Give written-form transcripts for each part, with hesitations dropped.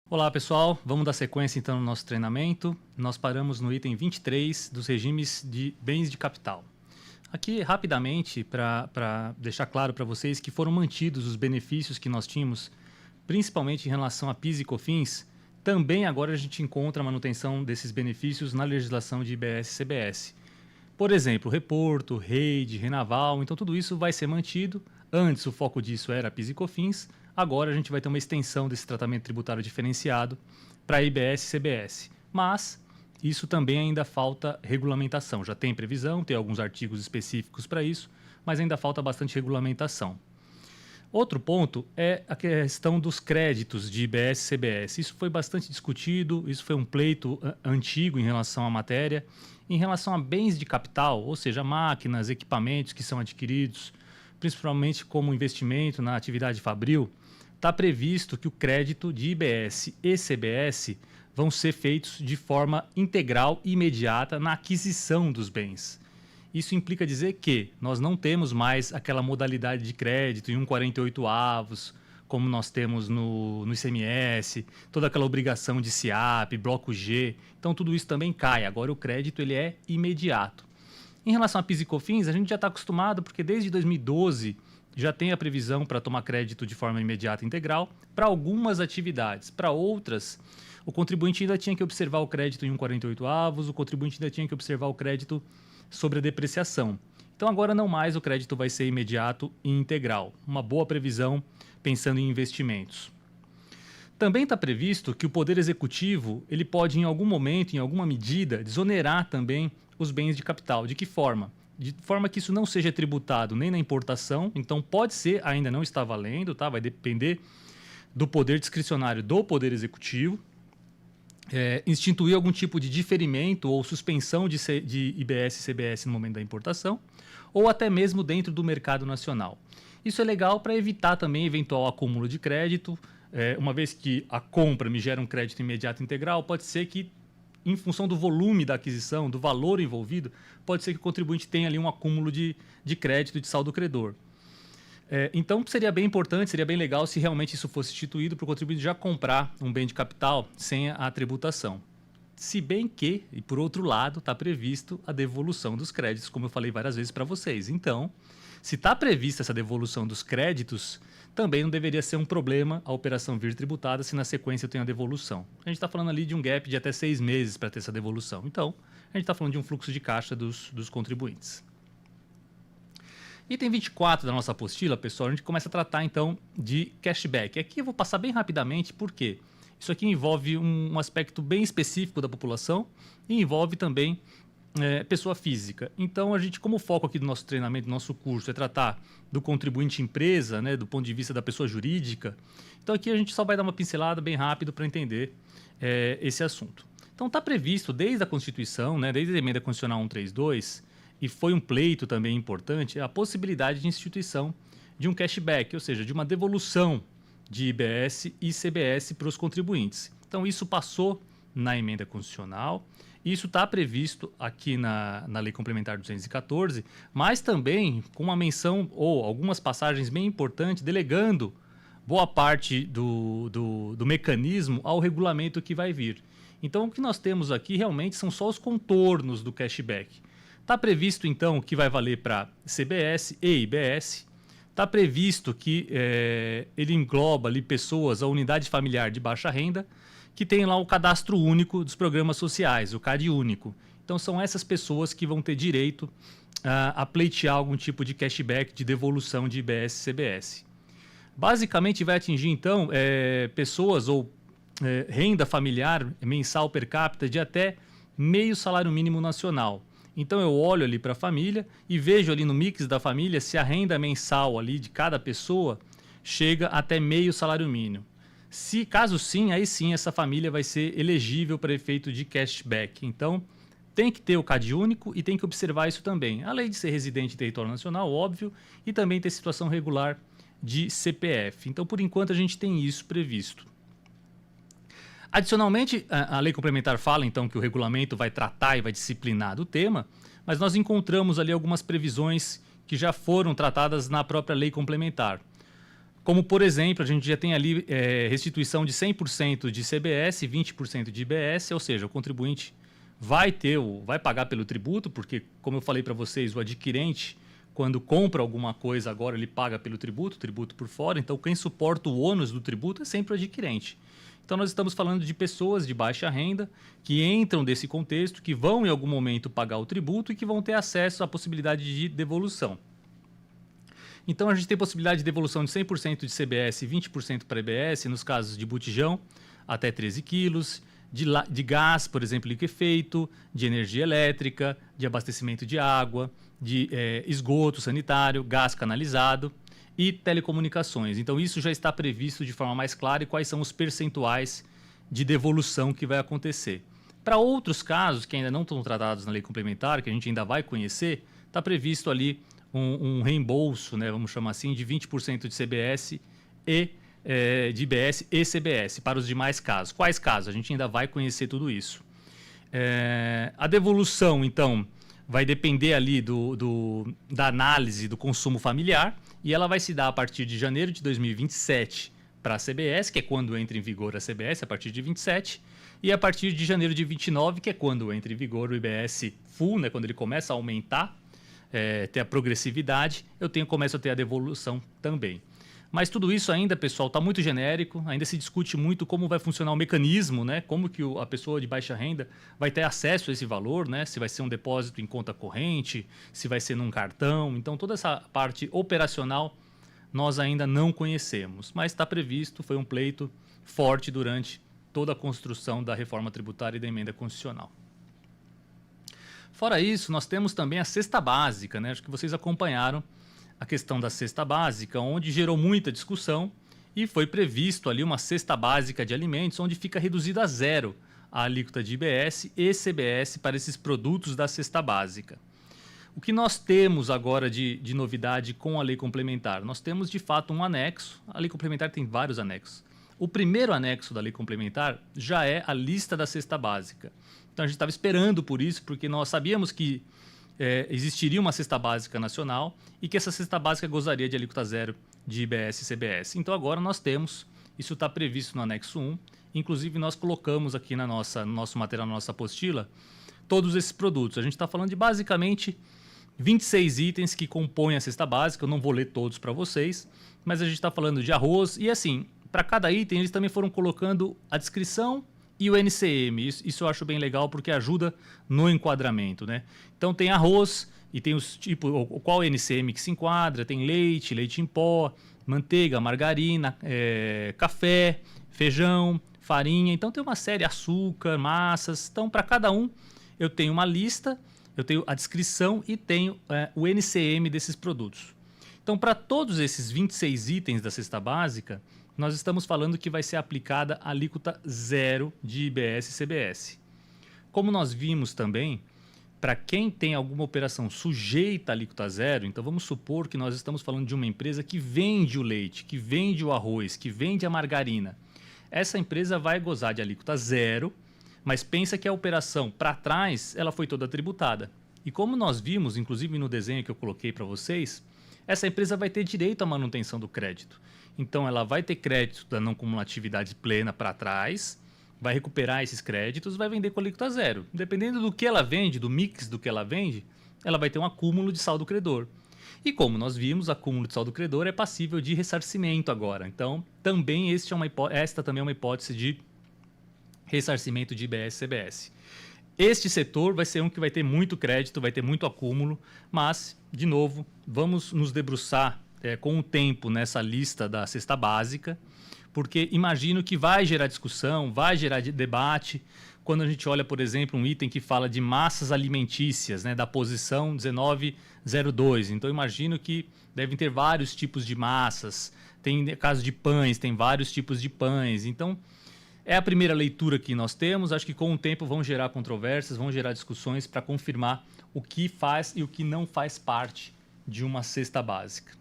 Olá pessoal, vamos dar sequência então no nosso treinamento. Nós paramos no item 23 dos regimes de bens de capital. Aqui rapidamente para deixar claro para vocês que foram mantidos os benefícios que nós tínhamos, principalmente em relação a PIS e COFINS, também agora a gente encontra a manutenção desses benefícios na legislação de IBS e CBS. Por exemplo, reporto, rede, renaval, então tudo isso vai ser mantido. Antes o foco disso era PIS e COFINS, agora a gente vai ter uma extensão desse tratamento tributário diferenciado para IBS e CBS. Mas isso também ainda falta regulamentação. Já tem previsão, tem alguns artigos específicos para isso, mas ainda falta bastante regulamentação. Outro ponto é a questão dos créditos de IBS e CBS. Isso foi bastante discutido, isso foi um pleito antigo em relação à matéria. Em relação a bens de capital, ou seja, máquinas, equipamentos que são adquiridos, principalmente como investimento na atividade fabril, está previsto que o crédito de IBS e CBS vão ser feitos de forma integral e imediata na aquisição dos bens. Isso implica dizer que nós não temos mais aquela modalidade de crédito em 1,48 avos, como nós temos no ICMS, toda aquela obrigação de SIAP, bloco G. Então, tudo isso também cai. Agora, o crédito ele é imediato. Em relação a PIS e COFINS, a gente já está acostumado, porque desde 2012 já tem a previsão para tomar crédito de forma imediata e integral para algumas atividades. Para outras, o contribuinte ainda tinha que observar o crédito em 1,48 avos, o contribuinte ainda tinha que observar o crédito sobre a depreciação. Então, agora não mais o crédito vai ser imediato e integral. Uma boa previsão pensando em investimentos. Também está previsto que o Poder Executivo ele pode, em algum momento, em alguma medida, desonerar também os bens de capital. De que forma? De forma que isso não seja tributado nem na importação, então pode ser, ainda não está valendo, tá? Vai depender do poder discricionário do Poder Executivo, instituir algum tipo de diferimento ou suspensão de IBS e CBS no momento da importação, ou até mesmo dentro do mercado nacional. Isso é legal para evitar também eventual acúmulo de crédito. Uma vez que a compra me gera um crédito imediato integral, pode ser que, em função do volume da aquisição, do valor envolvido, pode ser que o contribuinte tenha ali um acúmulo de crédito de saldo credor. Então, seria bem importante, seria bem legal se realmente isso fosse instituído para o contribuinte já comprar um bem de capital sem a tributação. Se bem que, e por outro lado, está previsto a devolução dos créditos, como eu falei várias vezes para vocês. Então, se está prevista essa devolução dos créditos, também não deveria ser um problema a operação vir tributada se na sequência eu tenho a devolução. A gente está falando ali de um gap de até 6 meses para ter essa devolução. Então, a gente está falando de um fluxo de caixa dos contribuintes. Item 24 da nossa apostila, pessoal, a gente começa a tratar então de cashback. Aqui eu vou passar bem rapidamente, porque isso aqui envolve um aspecto bem específico da população e envolve também pessoa física. Então, a gente, como o foco aqui do nosso treinamento, do nosso curso, é tratar do contribuinte empresa, né, do ponto de vista da pessoa jurídica, então aqui a gente só vai dar uma pincelada bem rápido para entender esse assunto. Então, está previsto desde a Constituição, né, desde a Emenda Constitucional 132, e foi um pleito também importante, a possibilidade de instituição de um cashback, ou seja, de uma devolução de IBS e CBS para os contribuintes. Então, isso passou na Emenda Constitucional. Isso está previsto aqui na Lei Complementar 214, mas também com uma menção ou algumas passagens bem importantes, delegando boa parte do mecanismo ao regulamento que vai vir. Então, o que nós temos aqui realmente são só os contornos do cashback. Está previsto, então, que vai valer para CBS e IBS. Está previsto que ele engloba ali pessoas, a unidade familiar de baixa renda, que tem lá o cadastro único dos programas sociais, o CAD único. Então, são essas pessoas que vão ter direito a pleitear algum tipo de cashback, de devolução de IBS e CBS. Basicamente, vai atingir, então, pessoas ou renda familiar mensal per capita de até meio salário mínimo nacional. Então, eu olho ali para a família e vejo ali no mix da família se a renda mensal ali de cada pessoa chega até meio salário mínimo. Se caso sim, aí sim essa família vai ser elegível para efeito de cashback. Então, tem que ter o CAD único e tem que observar isso também. Além de ser residente em território nacional, óbvio, e também ter situação regular de CPF. Então, por enquanto, a gente tem isso previsto. Adicionalmente, a lei complementar fala então que o regulamento vai tratar e vai disciplinar do tema, mas nós encontramos ali algumas previsões que já foram tratadas na própria lei complementar. Como, por exemplo, a gente já tem ali restituição de 100% de CBS e 20% de IBS, ou seja, o contribuinte vai pagar pelo tributo, porque, como eu falei para vocês, o adquirente, quando compra alguma coisa agora, ele paga pelo tributo por fora, então quem suporta o ônus do tributo é sempre o adquirente. Então nós estamos falando de pessoas de baixa renda que entram desse contexto, que vão em algum momento pagar o tributo e que vão ter acesso à possibilidade de devolução. Então a gente tem possibilidade de devolução de 100% de CBS e 20% para IBS nos casos de botijão, até 13 quilos, de gás, por exemplo, liquefeito, de energia elétrica, de abastecimento de água, de esgoto sanitário, gás canalizado e telecomunicações. Então isso já está previsto de forma mais clara e quais são os percentuais de devolução que vai acontecer. Para outros casos que ainda não estão tratados na lei complementar, que a gente ainda vai conhecer, está previsto ali um reembolso, né, vamos chamar assim, de 20% de CBS e de IBS e CBS para os demais casos. Quais casos? A gente ainda vai conhecer tudo isso. A devolução, então, vai depender ali da análise do consumo familiar e ela vai se dar a partir de janeiro de 2027 para a CBS, que é quando entra em vigor a CBS, a partir de 27, e a partir de janeiro de 29, que é quando entra em vigor o IBS full, né, quando ele começa a aumentar, ter a progressividade, começo a ter a devolução também. Mas tudo isso ainda, pessoal, está muito genérico, ainda se discute muito como vai funcionar o mecanismo, né? Como que a pessoa de baixa renda vai ter acesso a esse valor, né? Se vai ser um depósito em conta corrente, se vai ser num cartão. Então, toda essa parte operacional nós ainda não conhecemos, mas está previsto, foi um pleito forte durante toda a construção da reforma tributária e da emenda constitucional. Fora isso, nós temos também a cesta básica, né? Acho que vocês acompanharam a questão da cesta básica, onde gerou muita discussão e foi previsto ali uma cesta básica de alimentos, onde fica reduzida a zero a alíquota de IBS e CBS para esses produtos da cesta básica. O que nós temos agora de novidade com a lei complementar? Nós temos, de fato, um anexo. A lei complementar tem vários anexos. O primeiro anexo da lei complementar já é a lista da cesta básica. Então, a gente estava esperando por isso, porque nós sabíamos que existiria uma cesta básica nacional e que essa cesta básica gozaria de alíquota zero de IBS e CBS. Então, agora nós temos, isso está previsto no anexo 1, inclusive nós colocamos aqui no nosso material, na nossa apostila, todos esses produtos. A gente está falando de basicamente 26 itens que compõem a cesta básica, eu não vou ler todos para vocês, mas a gente está falando de arroz e assim, para cada item eles também foram colocando a descrição e o NCM. Isso eu acho bem legal porque ajuda no enquadramento, né? Então tem arroz e tem os tipos, qual NCM que se enquadra, tem leite, leite em pó, manteiga, margarina, café, feijão, farinha. Então tem uma série, açúcar, massas. Então para cada um eu tenho uma lista, eu tenho a descrição e tenho o NCM desses produtos. Então para todos esses 26 itens da cesta básica, nós estamos falando que vai ser aplicada a alíquota zero de IBS e CBS. Como nós vimos também, para quem tem alguma operação sujeita a alíquota zero, então vamos supor que nós estamos falando de uma empresa que vende o leite, que vende o arroz, que vende a margarina. Essa empresa vai gozar de alíquota zero, mas pensa que a operação para trás ela foi toda tributada. E como nós vimos, inclusive no desenho que eu coloquei para vocês, essa empresa vai ter direito à manutenção do crédito. Então, ela vai ter crédito da não cumulatividade plena para trás, vai recuperar esses créditos, vai vender com alíquota zero. Dependendo do que ela vende, do mix do que ela vende, ela vai ter um acúmulo de saldo credor. E como nós vimos, acúmulo de saldo credor é passível de ressarcimento agora. Então, também esta também é uma hipótese de ressarcimento de IBS e CBS. Este setor vai ser um que vai ter muito crédito, vai ter muito acúmulo, mas, de novo, vamos nos debruçar com o tempo nessa lista da cesta básica, porque imagino que vai gerar discussão, vai gerar debate, quando a gente olha, por exemplo, um item que fala de massas alimentícias, né, da posição 1902. Então, imagino que devem ter vários tipos de massas, tem caso de pães, tem vários tipos de pães. Então, é a primeira leitura que nós temos, acho que com o tempo vão gerar controvérsias, vão gerar discussões para confirmar o que faz e o que não faz parte de uma cesta básica.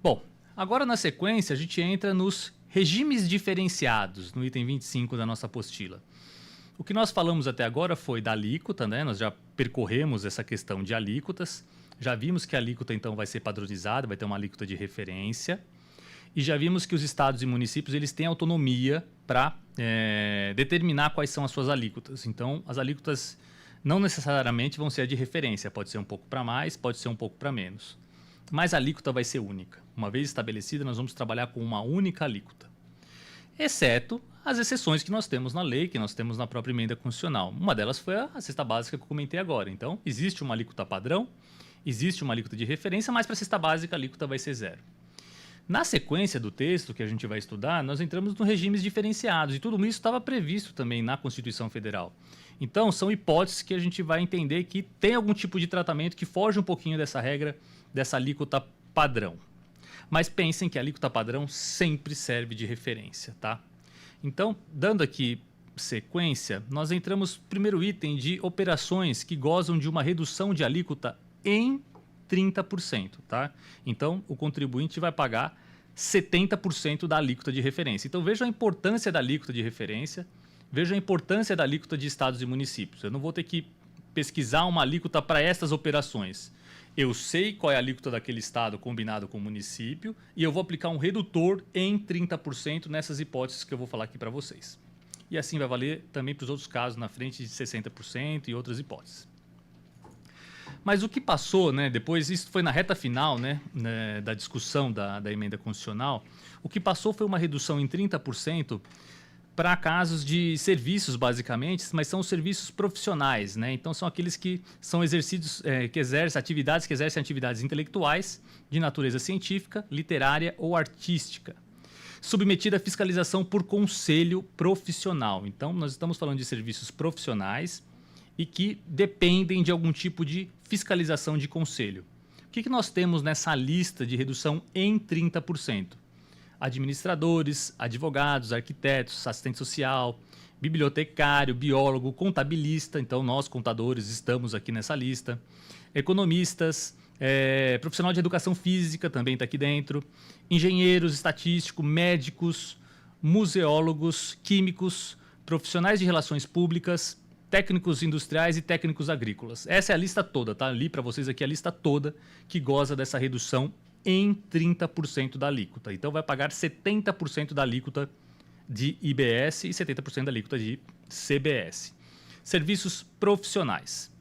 Bom, agora na sequência a gente entra nos regimes diferenciados, no item 25 da nossa apostila. O que nós falamos até agora foi da alíquota, né? Nós já percorremos essa questão de alíquotas, já vimos que a alíquota então vai ser padronizada, vai ter uma alíquota de referência. e já vimos que os estados e municípios eles têm autonomia para determinar quais são as suas alíquotas. Então, as alíquotas não necessariamente vão ser a de referência, pode ser um pouco para mais, pode ser um pouco para menos. Mas a alíquota vai ser única. Uma vez estabelecida, nós vamos trabalhar com uma única alíquota. Exceto as exceções que nós temos na lei, que nós temos na própria emenda constitucional. Uma delas foi a cesta básica que eu comentei agora. Então, existe uma alíquota padrão, existe uma alíquota de referência, mas para a cesta básica a alíquota vai ser zero. Na sequência do texto que a gente vai estudar, nós entramos nos regimes diferenciados e tudo isso estava previsto também na Constituição Federal. Então, são hipóteses que a gente vai entender que tem algum tipo de tratamento que foge um pouquinho dessa regra, dessa alíquota padrão. Mas pensem que a alíquota padrão sempre serve de referência, tá? Então, dando aqui sequência, nós entramos no primeiro item de operações que gozam de uma redução de alíquota em 30%, tá? Então, o contribuinte vai pagar 70% da alíquota de referência. Então, veja a importância da alíquota de referência, veja a importância da alíquota de estados e municípios. Eu não vou ter que pesquisar uma alíquota para estas operações. Eu sei qual é a alíquota daquele estado combinado com o município e eu vou aplicar um redutor em 30% nessas hipóteses que eu vou falar aqui para vocês. E assim vai valer também para os outros casos na frente de 60% e outras hipóteses. Mas o que passou, né, depois, isso foi na reta final, né, da discussão da emenda constitucional, o que passou foi uma redução em 30% para casos de serviços, basicamente, mas são os serviços profissionais, né? Então, são aqueles que são exercidos, que exercem atividades intelectuais de natureza científica, literária ou artística, submetida à fiscalização por conselho profissional. Então, nós estamos falando de serviços profissionais e que dependem de algum tipo de fiscalização de conselho. O que nós temos nessa lista de redução em 30%? Administradores, advogados, arquitetos, assistente social, bibliotecário, biólogo, contabilista, então nós contadores estamos aqui nessa lista, economistas, profissional de educação física também está aqui dentro, engenheiros, estatísticos, médicos, museólogos, químicos, profissionais de relações públicas, técnicos industriais e técnicos agrícolas. Essa é a lista toda, tá? Ali para vocês aqui a lista toda que goza dessa redução em 30% da alíquota. Então, vai pagar 70% da alíquota de IBS e 70% da alíquota de CBS. Serviços profissionais.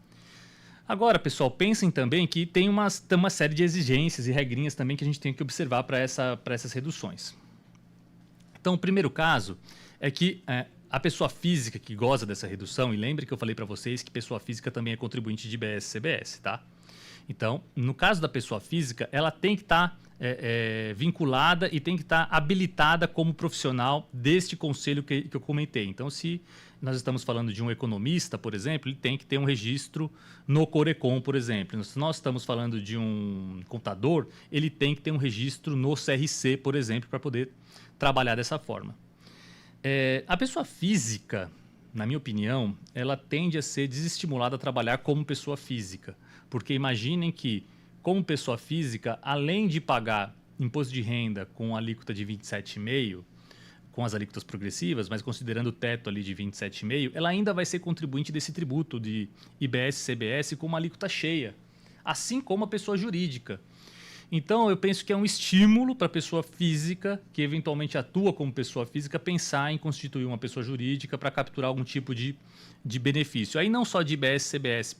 Agora, pessoal, pensem também que tem uma série de exigências e regrinhas também que a gente tem que observar para essas reduções. Então, o primeiro caso é que a pessoa física que goza dessa redução, e lembre que eu falei para vocês que pessoa física também é contribuinte de IBS e CBS, tá? Então, no caso da pessoa física, ela tem que estar vinculada e tem que estar habilitada como profissional deste conselho que eu comentei. Então, se nós estamos falando de um economista, por exemplo, ele tem que ter um registro no Corecon, por exemplo. Se nós estamos falando de um contador, ele tem que ter um registro no CRC, por exemplo, para poder trabalhar dessa forma. A pessoa física, na minha opinião, ela tende a ser desestimulada a trabalhar como pessoa física. Porque imaginem que, como pessoa física, além de pagar imposto de renda com alíquota de 27,5%, com as alíquotas progressivas, mas considerando o teto ali de 27,5%, ela ainda vai ser contribuinte desse tributo de IBS e CBS com uma alíquota cheia, assim como a pessoa jurídica. Então, eu penso que é um estímulo para a pessoa física, que eventualmente atua como pessoa física, pensar em constituir uma pessoa jurídica para capturar algum tipo de benefício. Aí não só de IBS e CBS,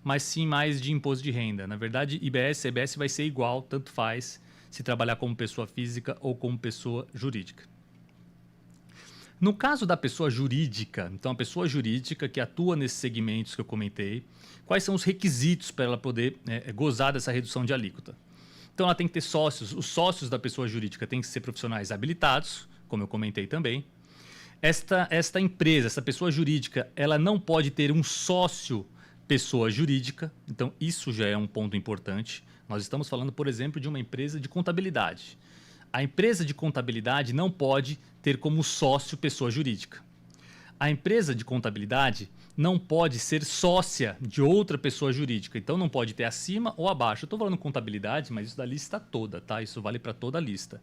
mas sim mais de imposto de renda. Na verdade, IBS e CBS vai ser igual, tanto faz se trabalhar como pessoa física ou como pessoa jurídica. No caso da pessoa jurídica, então a pessoa jurídica que atua nesses segmentos que eu comentei, quais são os requisitos para ela poder gozar dessa redução de alíquota? Então, ela tem que ter sócios. Os sócios da pessoa jurídica têm que ser profissionais habilitados, como eu comentei também. Esta empresa, essa pessoa jurídica, ela não pode ter um sócio pessoa jurídica. Então, isso já é um ponto importante. Nós estamos falando, por exemplo, de uma empresa de contabilidade. A empresa de contabilidade não pode ter como sócio pessoa jurídica. A empresa de contabilidade não pode ser sócia de outra pessoa jurídica. Então, não pode ter acima ou abaixo. Eu estou falando contabilidade, mas isso da lista toda, tá? Isso vale para toda a lista.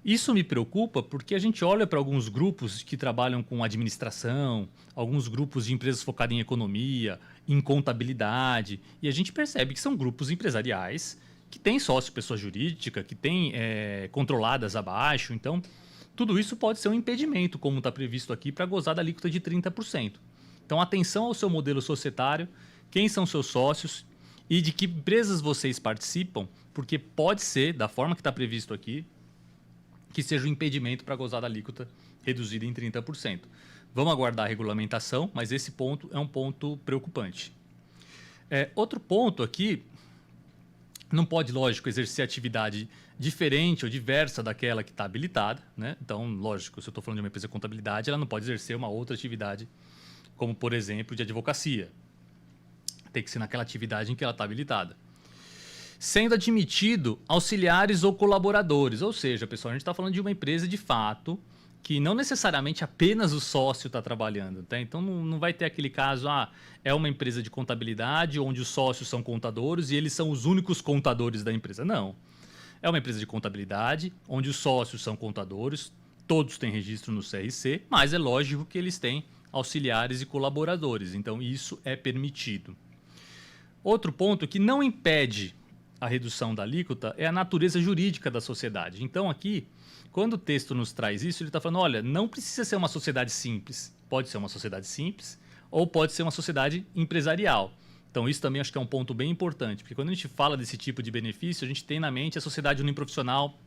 Isso me preocupa porque a gente olha para alguns grupos que trabalham com administração, alguns grupos de empresas focadas em economia, em contabilidade, e a gente percebe que são grupos empresariais que tem sócio pessoa jurídica, que tem controladas abaixo. Então, tudo isso pode ser um impedimento, como está previsto aqui, para gozar da alíquota de 30%. Então, atenção ao seu modelo societário, quem são seus sócios e de que empresas vocês participam, porque pode ser, da forma que está previsto aqui, que seja um impedimento para gozar da alíquota reduzida em 30%. Vamos aguardar a regulamentação, mas esse ponto é um ponto preocupante. Outro ponto aqui, não pode, lógico, exercer atividade diferente ou diversa daquela que está habilitada, né? Então, lógico, se eu estou falando de uma empresa de contabilidade, ela não pode exercer uma outra atividade, como, por exemplo, de advocacia. Tem que ser naquela atividade em que ela está habilitada. Sendo admitido auxiliares ou colaboradores. Ou seja, pessoal, a gente está falando de uma empresa de fato que não necessariamente apenas o sócio está trabalhando. Tá? Então, não vai ter aquele caso, é uma empresa de contabilidade onde os sócios são contadores e eles são os únicos contadores da empresa. Não. É uma empresa de contabilidade onde os sócios são contadores, todos têm registro no CRC, mas é lógico que eles têm auxiliares e colaboradores. Então, isso é permitido. Outro ponto que não impede a redução da alíquota é a natureza jurídica da sociedade. Então, aqui, quando o texto nos traz isso, ele está falando, olha, não precisa ser uma sociedade simples. Pode ser uma sociedade simples ou pode ser uma sociedade empresarial. Então, isso também acho que é um ponto bem importante, porque quando a gente fala desse tipo de benefício, a gente tem na mente a sociedade uniprofissional,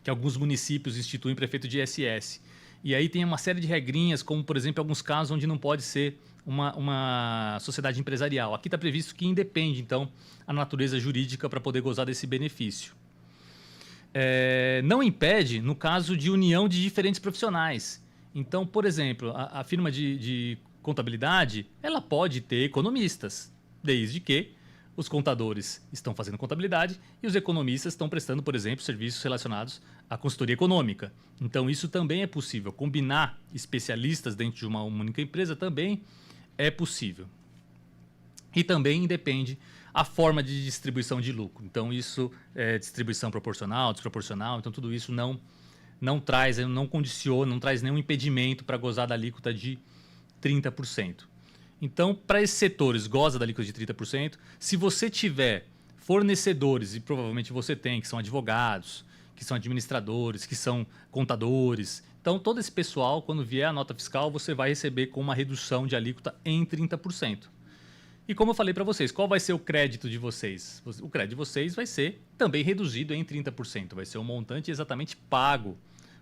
que alguns municípios instituem prefeito de ISS. E aí tem uma série de regrinhas, como, por exemplo, alguns casos onde não pode ser uma sociedade empresarial. Aqui está previsto que independe, então, a natureza jurídica para poder gozar desse benefício. Não impede no caso de união de diferentes profissionais. Então, por exemplo, a firma de contabilidade, ela pode ter economistas, desde que os contadores estão fazendo contabilidade e os economistas estão prestando, por exemplo, serviços relacionados à consultoria econômica. Então, isso também é possível. Combinar especialistas dentro de uma única empresa também é possível. E também independe a forma de distribuição de lucro. Então, isso é distribuição proporcional, desproporcional. Então, tudo isso não traz, não condiciona, não traz nenhum impedimento para gozar da alíquota de 30%. Então, para esses setores, goza da alíquota de 30%. Se você tiver fornecedores, e provavelmente você tem, que são advogados, que são administradores, que são contadores. Então, todo esse pessoal, quando vier a nota fiscal, você vai receber com uma redução de alíquota em 30%. E como eu falei para vocês, qual vai ser o crédito de vocês? O crédito de vocês vai ser também reduzido em 30%. Vai ser um montante exatamente pago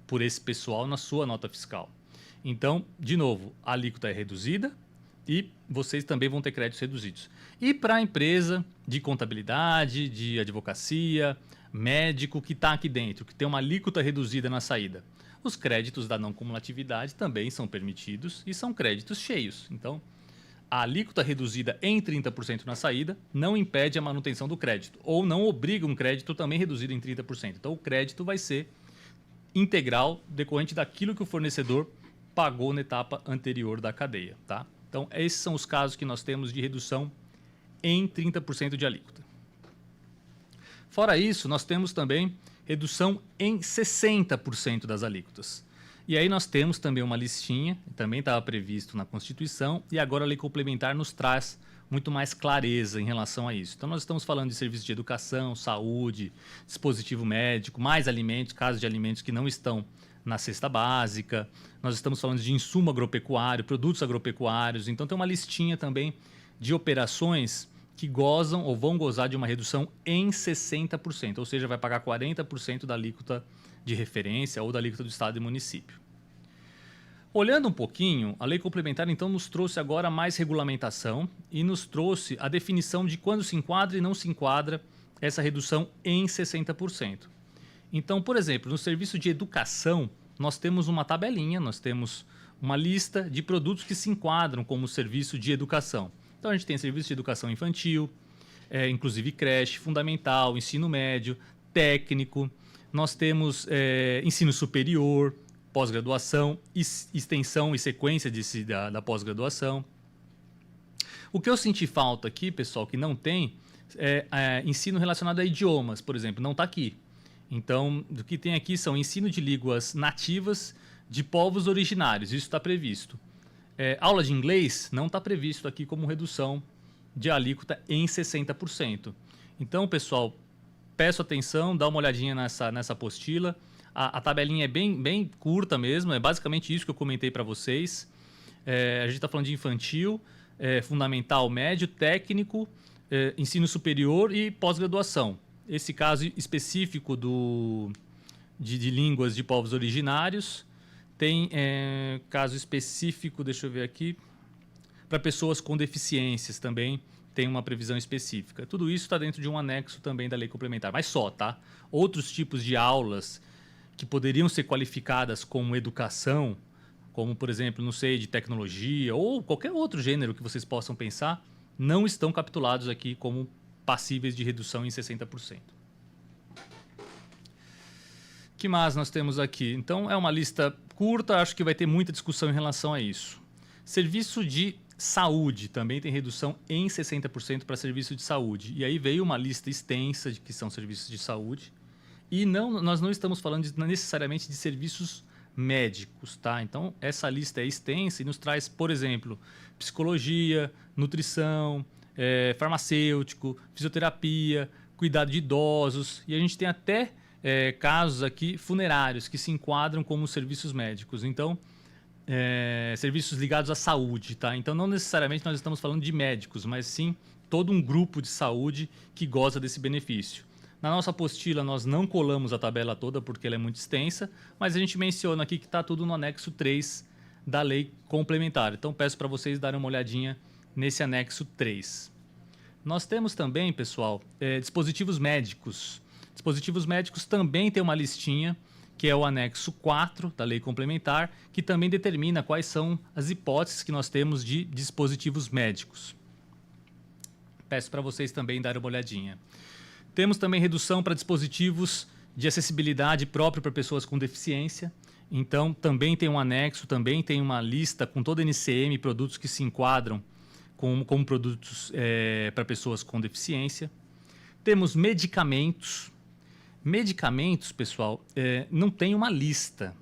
por esse pessoal na sua nota fiscal. Então, de novo, a alíquota é reduzida e vocês também vão ter créditos reduzidos. E para a empresa de contabilidade, de advocacia, médico que está aqui dentro, que tem uma alíquota reduzida na saída, os créditos da não cumulatividade também são permitidos e são créditos cheios. Então, a alíquota reduzida em 30% na saída não impede a manutenção do crédito ou não obriga um crédito também reduzido em 30%. Então, o crédito vai ser integral decorrente daquilo que o fornecedor pagou na etapa anterior da cadeia. Tá? Então, esses são os casos que nós temos de redução em 30% de alíquota. Fora isso, nós temos também redução em 60% das alíquotas. E aí nós temos também uma listinha, também estava previsto na Constituição, e agora a lei complementar nos traz muito mais clareza em relação a isso. Então nós estamos falando de serviços de educação, saúde, dispositivo médico, mais alimentos, casos de alimentos que não estão na cesta básica. Nós estamos falando de insumo agropecuário, produtos agropecuários. Então tem uma listinha também de operações que gozam ou vão gozar de uma redução em 60%, ou seja, vai pagar 40% da alíquota de referência ou da alíquota do Estado e município. Olhando um pouquinho, a lei complementar então nos trouxe agora mais regulamentação e nos trouxe a definição de quando se enquadra e não se enquadra essa redução em 60%. Então, por exemplo, no serviço de educação, nós temos uma tabelinha, nós temos uma lista de produtos que se enquadram como serviço de educação. Então, a gente tem serviço de educação infantil, inclusive creche, fundamental, ensino médio, técnico. Nós temos ensino superior, pós-graduação, extensão e sequência da pós-graduação. O que eu senti falta aqui, pessoal, que não tem, é ensino relacionado a idiomas, por exemplo, não está aqui. Então, o que tem aqui são ensino de línguas nativas de povos originários, isso está previsto. Aula de inglês não está previsto aqui como redução de alíquota em 60%. Então, pessoal, peço atenção, dá uma olhadinha nessa apostila. A tabelinha é bem curta mesmo, é basicamente isso que eu comentei para vocês. A gente está falando de infantil, fundamental, médio, técnico, ensino superior e pós-graduação. Esse caso específico de línguas de povos originários. Tem caso específico, deixa eu ver aqui, para pessoas com deficiências também tem uma previsão específica. Tudo isso está dentro de um anexo também da lei complementar, mas só, tá? Outros tipos de aulas que poderiam ser qualificadas como educação, como, por exemplo, não sei, de tecnologia ou qualquer outro gênero que vocês possam pensar, não estão capitulados aqui como passíveis de redução em 60%. O que mais nós temos aqui? Então, é uma lista curta, acho que vai ter muita discussão em relação a isso. Serviço de saúde também tem redução em 60% para serviço de saúde. E aí veio uma lista extensa de que são serviços de saúde. E nós não estamos falando necessariamente de serviços médicos, tá? Então, essa lista é extensa e nos traz, por exemplo, psicologia, nutrição, farmacêutico, fisioterapia, cuidado de idosos. E a gente tem até casos aqui funerários que se enquadram como serviços médicos. Então, serviços ligados à saúde, tá? Então, não necessariamente nós estamos falando de médicos, mas sim todo um grupo de saúde que goza desse benefício. Na nossa apostila, nós não colamos a tabela toda porque ela é muito extensa, mas a gente menciona aqui que está tudo no anexo 3 da lei complementar. Então, peço para vocês darem uma olhadinha nesse anexo 3. Nós temos também, pessoal, dispositivos médicos. Dispositivos médicos também tem uma listinha, que é o anexo 4 da lei complementar, que também determina quais são as hipóteses que nós temos de dispositivos médicos. Peço para vocês também darem uma olhadinha. Temos também redução para dispositivos de acessibilidade próprio para pessoas com deficiência. Então, também tem um anexo, também tem uma lista com toda a NCM e produtos que se enquadram como produtos para pessoas com deficiência. Temos medicamentos. Medicamentos, pessoal, não tem uma lista.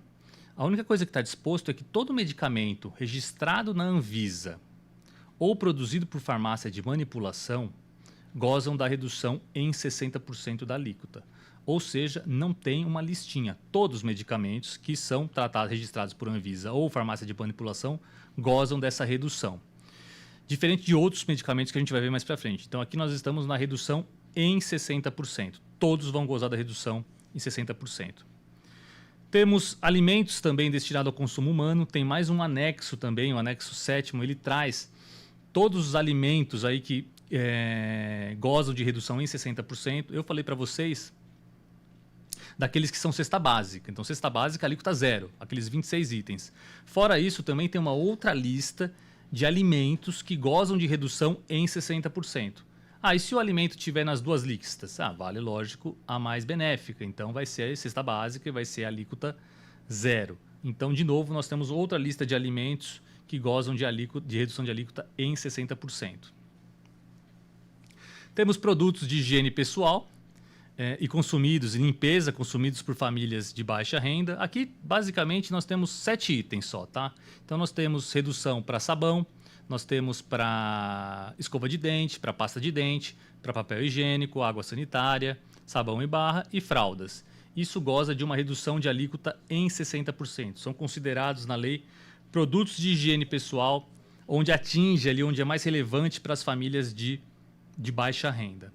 A única coisa que está disposto é que todo medicamento registrado na Anvisa ou produzido por farmácia de manipulação gozam da redução em 60% da alíquota. Ou seja, não tem uma listinha. Todos os medicamentos que são tratados, registrados por Anvisa ou farmácia de manipulação gozam dessa redução. Diferente de outros medicamentos que a gente vai ver mais para frente. Então, aqui nós estamos na redução em 60%. Todos vão gozar da redução em 60%. Temos alimentos também destinados ao consumo humano. Tem mais um anexo também, o anexo 7º. Ele traz todos os alimentos aí que gozam de redução em 60%. Eu falei para vocês daqueles que são cesta básica. Então, cesta básica, alíquota zero, aqueles 26 itens. Fora isso, também tem uma outra lista de alimentos que gozam de redução em 60%. E se o alimento tiver nas duas listas? Vale, lógico, a mais benéfica. Então, vai ser a cesta básica e vai ser a alíquota zero. Então, de novo, nós temos outra lista de alimentos que gozam de redução de alíquota em 60%. Temos produtos de higiene pessoal e consumidos, e limpeza, consumidos por famílias de baixa renda. Aqui, basicamente, nós temos 7 itens só, tá? Então, nós temos redução para sabão, nós temos para escova de dente, para pasta de dente, para papel higiênico, água sanitária, sabão em barra e fraldas. Isso goza de uma redução de alíquota em 60%. São considerados na lei produtos de higiene pessoal, onde atinge ali, onde é mais relevante para as famílias de baixa renda.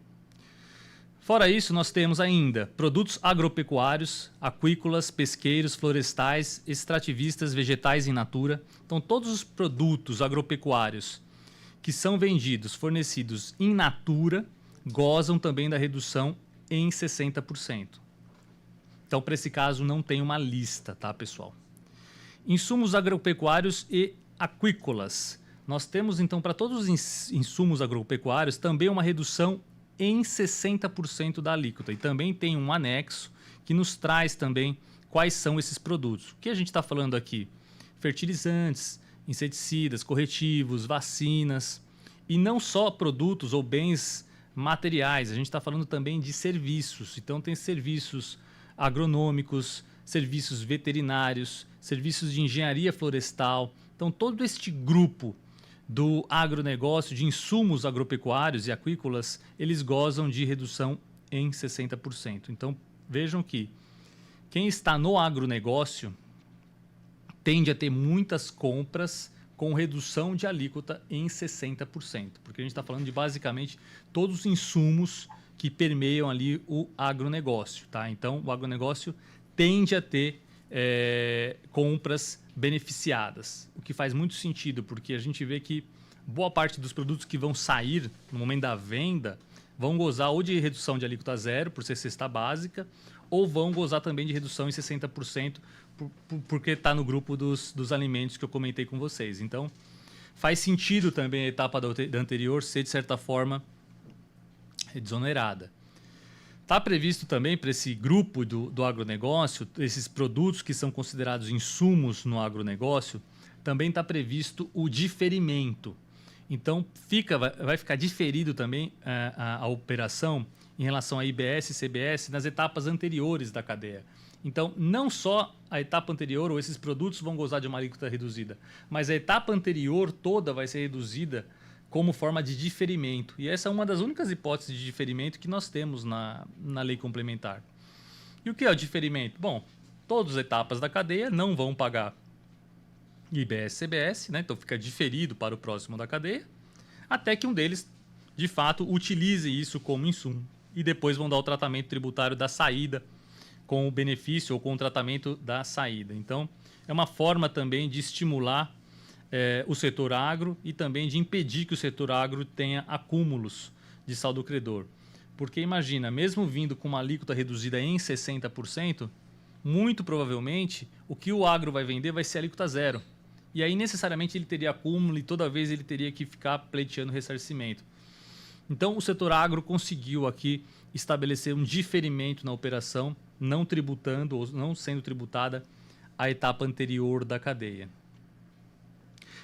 Fora isso, nós temos ainda produtos agropecuários, aquícolas, pesqueiros, florestais, extrativistas, vegetais in natura. Então, todos os produtos agropecuários que são vendidos, fornecidos in natura, gozam também da redução em 60%. Então, para esse caso, não tem uma lista, tá, pessoal? Insumos agropecuários e aquícolas. Nós temos, então, para todos os insumos agropecuários, também uma redução em 60% da alíquota. E também tem um anexo que nos traz também quais são esses produtos. O que a gente está falando aqui? Fertilizantes, inseticidas, corretivos, vacinas. E não só produtos ou bens materiais, a gente está falando também de serviços. Então, tem serviços agronômicos, serviços veterinários, serviços de engenharia florestal. Então, todo este grupo do agronegócio, de insumos agropecuários e aquícolas, eles gozam de redução em 60%. Então, vejam que quem está no agronegócio tende a ter muitas compras com redução de alíquota em 60%, porque a gente está falando de basicamente todos os insumos que permeiam ali o agronegócio. Tá? Então, o agronegócio tende a ter compras beneficiadas, o que faz muito sentido, porque a gente vê que boa parte dos produtos que vão sair no momento da venda vão gozar ou de redução de alíquota zero, por ser cesta básica, ou vão gozar também de redução em 60%, porque está no grupo dos alimentos que eu comentei com vocês. Então, faz sentido também a etapa da anterior ser, de certa forma, desonerada. Está previsto também para esse grupo do agronegócio, esses produtos que são considerados insumos no agronegócio, também está previsto o diferimento. Então, vai ficar diferido também a operação em relação a IBS e CBS nas etapas anteriores da cadeia. Então, não só a etapa anterior ou esses produtos vão gozar de uma alíquota reduzida, mas a etapa anterior toda vai ser reduzida como forma de diferimento. E essa é uma das únicas hipóteses de diferimento que nós temos na lei complementar. E o que é o diferimento? Bom, todas as etapas da cadeia não vão pagar IBS e CBS, né? Então fica diferido para o próximo da cadeia, até que um deles, de fato, utilize isso como insumo. E depois vão dar o tratamento tributário da saída com o benefício ou com o tratamento da saída. Então, é uma forma também de estimular o setor agro e também de impedir que o setor agro tenha acúmulos de saldo credor. Porque imagina, mesmo vindo com uma alíquota reduzida em 60%, muito provavelmente o que o agro vai vender vai ser alíquota zero. E aí necessariamente ele teria acúmulo e toda vez ele teria que ficar pleiteando ressarcimento. Então o setor agro conseguiu aqui estabelecer um diferimento na operação, não tributando ou não sendo tributada a etapa anterior da cadeia.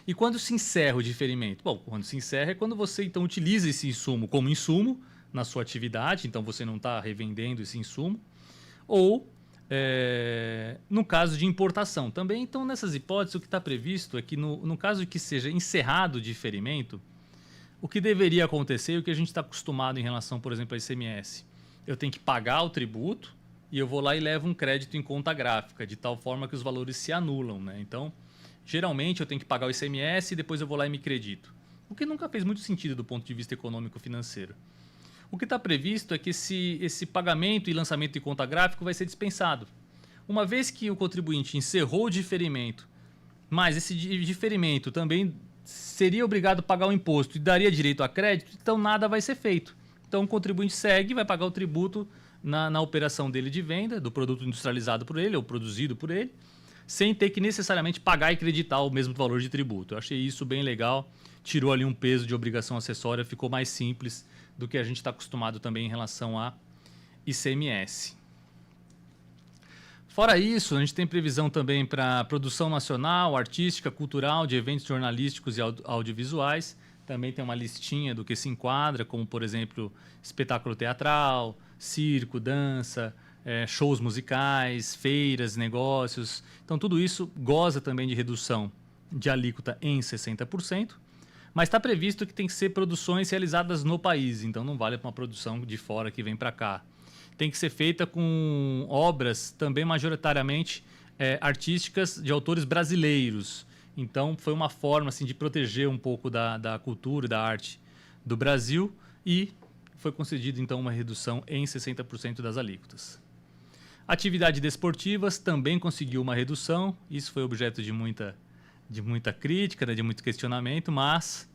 E quando se encerra o diferimento? Bom, quando se encerra é quando você então utiliza esse insumo como insumo na sua atividade, então você não está revendendo esse insumo, ou no caso de importação também. Então, nessas hipóteses, o que está previsto é que no caso de que seja encerrado o diferimento, o que deveria acontecer é o que a gente está acostumado em relação, por exemplo, ao ICMS. Eu tenho que pagar o tributo e eu vou lá e levo um crédito em conta gráfica, de tal forma que os valores se anulam, né? Então, geralmente eu tenho que pagar o ICMS e depois eu vou lá e me credito. O que nunca fez muito sentido do ponto de vista econômico-financeiro. O que está previsto é que esse pagamento e lançamento de conta gráfico vai ser dispensado. Uma vez que o contribuinte encerrou o diferimento, mas esse diferimento também seria obrigado a pagar o imposto e daria direito a crédito, então nada vai ser feito. Então o contribuinte segue, vai pagar o tributo na operação dele de venda, do produto industrializado por ele ou produzido por ele, sem ter que necessariamente pagar e creditar o mesmo valor de tributo. Eu achei isso bem legal, tirou ali um peso de obrigação acessória, ficou mais simples do que a gente está acostumado também em relação a ICMS. Fora isso, a gente tem previsão também para produção nacional, artística, cultural, de eventos jornalísticos e audiovisuais. Também tem uma listinha do que se enquadra, como, por exemplo, espetáculo teatral, circo, dança, shows musicais, feiras, negócios. Então, tudo isso goza também de redução de alíquota em 60%. Mas está previsto que tem que ser produções realizadas no país, então não vale para uma produção de fora que vem para cá. Tem que ser feita com obras também majoritariamente artísticas de autores brasileiros. Então foi uma forma assim, de proteger um pouco da cultura e da arte do Brasil e foi concedida então uma redução em 60% das alíquotas. Atividades desportivas também conseguiu uma redução, isso foi objeto de muita crítica, né, de muito questionamento, mas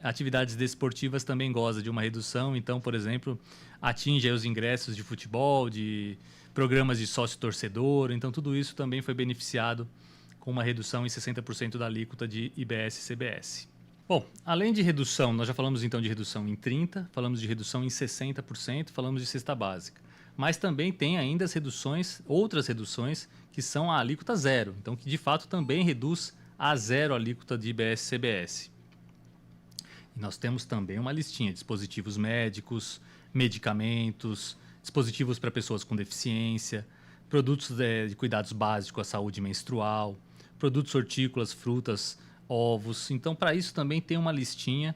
atividades desportivas também gozam de uma redução. Então, por exemplo, atinge os ingressos de futebol, de programas de sócio-torcedor. Então, tudo isso também foi beneficiado com uma redução em 60% da alíquota de IBS e CBS. Bom, além de redução, nós já falamos então de redução em 30%, falamos de redução em 60%, falamos de cesta básica. Mas também tem ainda as reduções, outras reduções, que são a alíquota zero. Então, que de fato também reduz a zero alíquota de IBS e CBS. E nós temos também uma listinha de dispositivos médicos, medicamentos, dispositivos para pessoas com deficiência, produtos de cuidados básicos à saúde menstrual, produtos hortícolas, frutas ovos. Então, para isso também tem uma listinha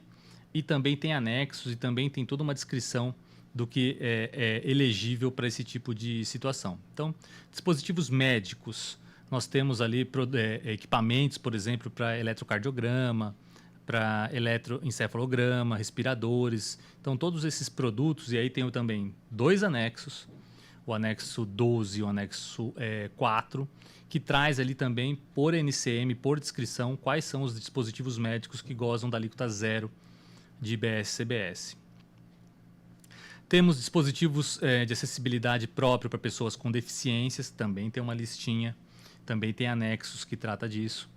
e também tem anexos e também tem toda uma descrição do que é elegível para esse tipo de situação. Então, dispositivos médicos, nós temos ali equipamentos, por exemplo, para eletrocardiograma, para eletroencefalograma, respiradores. Então, todos esses produtos, e aí tem também 2 anexos, o anexo 12 e o anexo 4, que traz ali também por NCM, por descrição, quais são os dispositivos médicos que gozam da alíquota zero de IBS-CBS. Temos dispositivos de acessibilidade próprio para pessoas com deficiências, também tem uma listinha, também tem anexos que trata disso.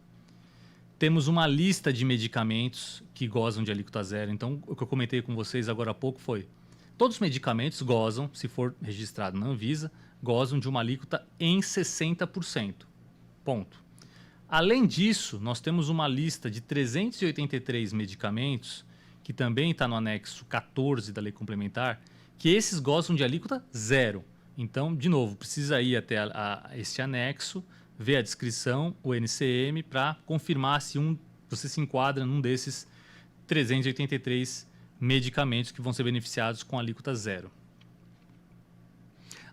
Temos uma lista de medicamentos que gozam de alíquota zero. Então, o que eu comentei com vocês agora há pouco foi: todos os medicamentos gozam, se for registrado na Anvisa, gozam de uma alíquota em 60%. Ponto. Além disso, nós temos uma lista de 383 medicamentos, que também está no anexo 14 da lei complementar, que esses gozam de alíquota zero. Então, de novo, precisa ir até este anexo, ver a descrição, o NCM, para confirmar se você se enquadra num desses 383 medicamentos que vão ser beneficiados com alíquota zero.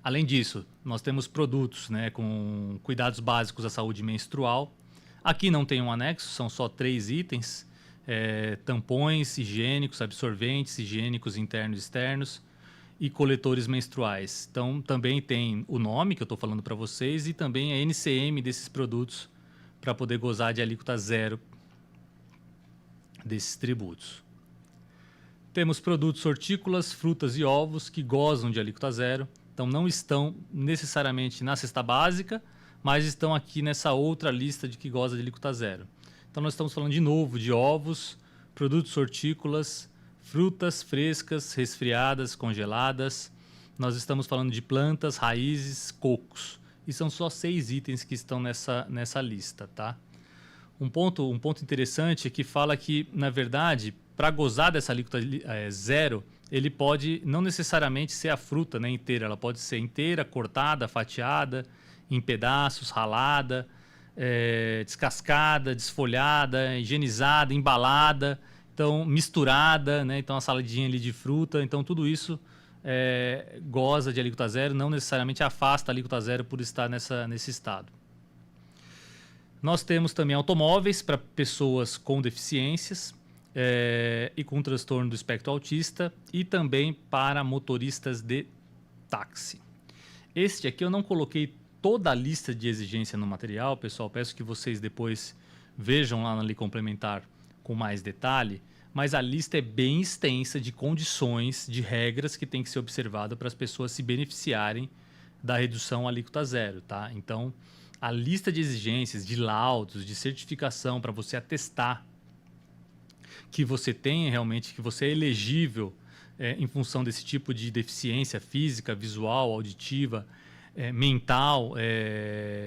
Além disso, nós temos produtos, né, com cuidados básicos da saúde menstrual. Aqui não tem um anexo, são só 3 itens: tampões higiênicos, absorventes higiênicos internos e externos e coletores menstruais. Então, também tem o nome que eu estou falando para vocês e também a NCM desses produtos para poder gozar de alíquota zero desses tributos. Temos produtos hortícolas, frutas e ovos que gozam de alíquota zero. Então, não estão necessariamente na cesta básica, mas estão aqui nessa outra lista de que goza de alíquota zero. Então, nós estamos falando de novo de ovos, produtos hortícolas, frutas frescas, resfriadas, congeladas. Nós estamos falando de plantas, raízes, cocos. E são só 6 itens que estão nessa lista, tá? Um ponto interessante é que fala que, na verdade, para gozar dessa alíquota zero, ele pode não necessariamente ser a fruta, né, inteira. Ela pode ser inteira, cortada, fatiada, em pedaços, ralada, descascada, desfolhada, higienizada, embalada, então misturada, né? Então a saladinha ali de fruta. Então tudo isso goza de alíquota zero, não necessariamente afasta a alíquota zero por estar nesse estado. Nós temos também automóveis para pessoas com deficiências e com transtorno do espectro autista, e também para motoristas de táxi. Este aqui eu não coloquei toda a lista de exigência no material, pessoal. Peço que vocês depois vejam lá na lei complementar com mais detalhe, mas a lista é bem extensa de condições, de regras que tem que ser observada para as pessoas se beneficiarem da redução alíquota zero, tá? Então, a lista de exigências, de laudos, de certificação para você atestar que você tem realmente, que você é elegível em função desse tipo de deficiência física, visual, auditiva, mental,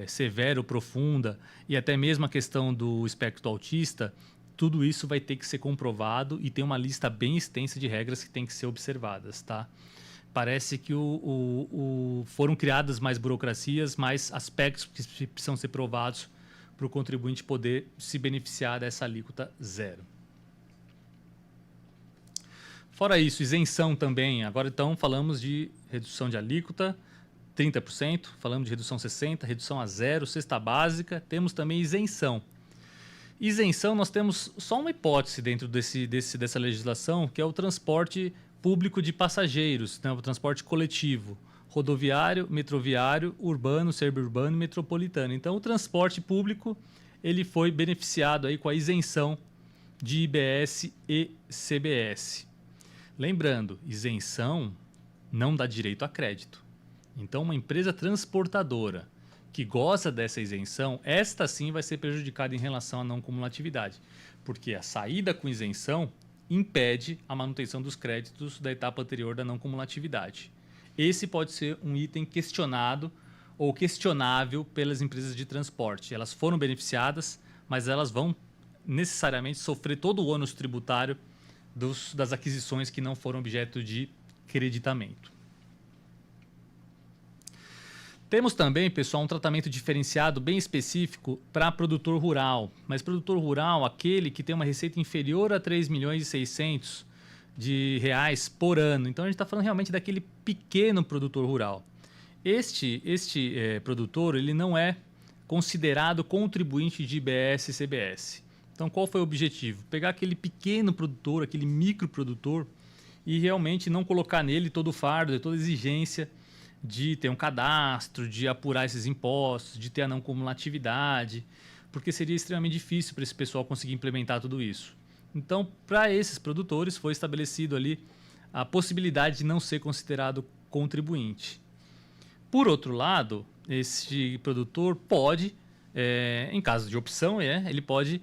severa ou profunda, e até mesmo a questão do espectro autista. Tudo isso vai ter que ser comprovado e tem uma lista bem extensa de regras que tem que ser observadas, tá? Parece que foram criadas mais burocracias, mais aspectos que precisam ser provados para o contribuinte poder se beneficiar dessa alíquota zero. Fora isso, isenção também. Agora, então, falamos de redução de alíquota, 30%, falamos de redução 60%, redução a zero, cesta básica, temos também isenção. Isenção, nós temos só uma hipótese dentro dessa legislação, que é o transporte público de passageiros, né? O transporte coletivo, rodoviário, metroviário, urbano, suburbano e metropolitano. Então, o transporte público ele foi beneficiado aí com a isenção de IBS e CBS. Lembrando, isenção não dá direito a crédito. Então, uma empresa transportadora que goza dessa isenção, esta sim vai ser prejudicada em relação à não cumulatividade, porque a saída com isenção impede a manutenção dos créditos da etapa anterior da não cumulatividade. Esse pode ser um item questionado ou questionável pelas empresas de transporte. Elas foram beneficiadas, mas elas vão necessariamente sofrer todo o ônus tributário das aquisições que não foram objeto de creditamento. Temos também, pessoal, um tratamento diferenciado bem específico para produtor rural. Mas produtor rural, aquele que tem uma receita inferior a 3 milhões e 600 de reais por ano. Então a gente está falando realmente daquele pequeno produtor rural. Este produtor ele não é considerado contribuinte de IBS e CBS. Então qual foi o objetivo? Pegar aquele pequeno produtor, aquele microprodutor e realmente não colocar nele todo o fardo, toda a exigência de ter um cadastro, de apurar esses impostos, de ter a não cumulatividade, porque seria extremamente difícil para esse pessoal conseguir implementar tudo isso. Então, para esses produtores foi estabelecido ali a possibilidade de não ser considerado contribuinte. Por outro lado, esse produtor pode, em caso de opção, ele pode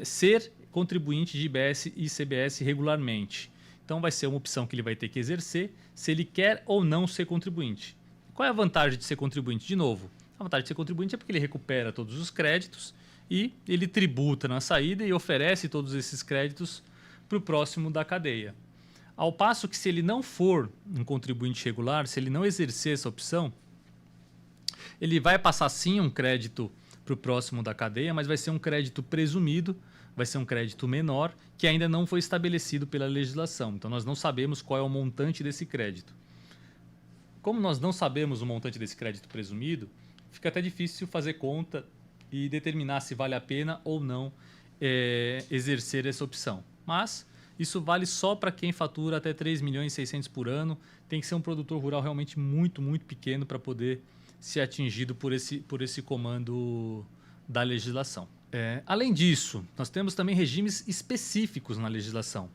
ser contribuinte de IBS e CBS regularmente. Então vai ser uma opção que ele vai ter que exercer se ele quer ou não ser contribuinte. Qual é a vantagem de ser contribuinte? De novo, a vantagem de ser contribuinte é porque ele recupera todos os créditos e ele tributa na saída e oferece todos esses créditos para o próximo da cadeia. Ao passo que se ele não for um contribuinte regular, se ele não exercer essa opção, ele vai passar sim um crédito para o próximo da cadeia, mas vai ser um crédito presumido, vai ser um crédito menor, que ainda não foi estabelecido pela legislação. Então, nós não sabemos qual é o montante desse crédito. Como nós não sabemos o montante desse crédito presumido, fica até difícil fazer conta e determinar se vale a pena ou não exercer essa opção. Mas isso vale só para quem fatura até 3 milhões e 600 por ano. Tem que ser um produtor rural realmente muito, muito pequeno para poder ser atingido por esse comando da legislação. Além disso, nós temos também regimes específicos na legislação.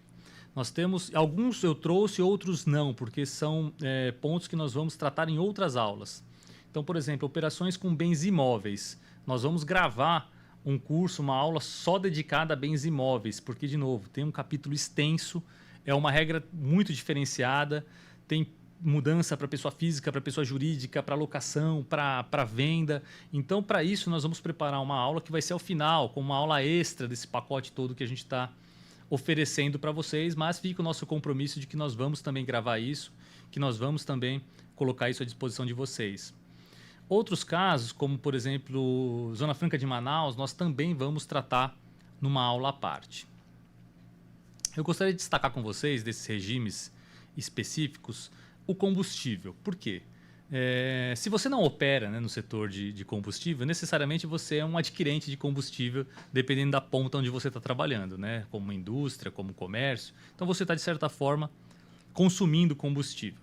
Nós temos, alguns eu trouxe, outros não, porque são pontos que nós vamos tratar em outras aulas. Então, por exemplo, operações com bens imóveis. Nós vamos gravar um curso, uma aula só dedicada a bens imóveis, porque, de novo, tem um capítulo extenso, é uma regra muito diferenciada, tem mudança para pessoa física, para pessoa jurídica, para locação, para venda. Então, para isso, nós vamos preparar uma aula que vai ser ao final, com uma aula extra desse pacote todo que a gente está oferecendo para vocês, mas fica o nosso compromisso de que nós vamos também gravar isso, que nós vamos também colocar isso à disposição de vocês. Outros casos, como por exemplo, Zona Franca de Manaus, nós também vamos tratar numa aula à parte. Eu gostaria de destacar com vocês, desses regimes específicos, o combustível. Por quê? Se você não opera, né, no setor de combustível, necessariamente você é um adquirente de combustível, dependendo da ponta onde você está trabalhando, né, como indústria, como comércio. Então você está, de certa forma, consumindo combustível.